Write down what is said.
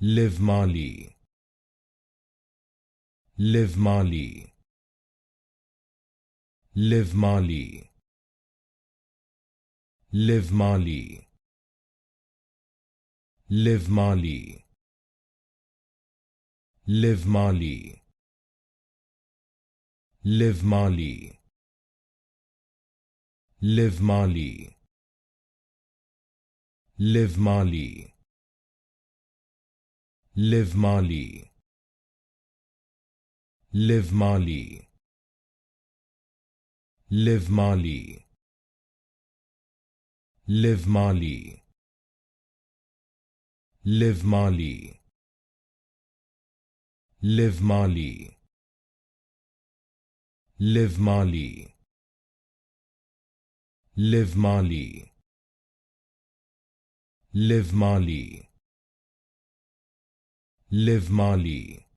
Livmarli, Livmarli, Livmarli, Livmarli, Livmarli, Livmarli, Livmarli, Livmarli, Livmarli, Livmarli, Livmarli, Livmarli, Livmarli, Livmarli, Livmarli, Livmarli, Livmarli, Livmarli, Livmarli,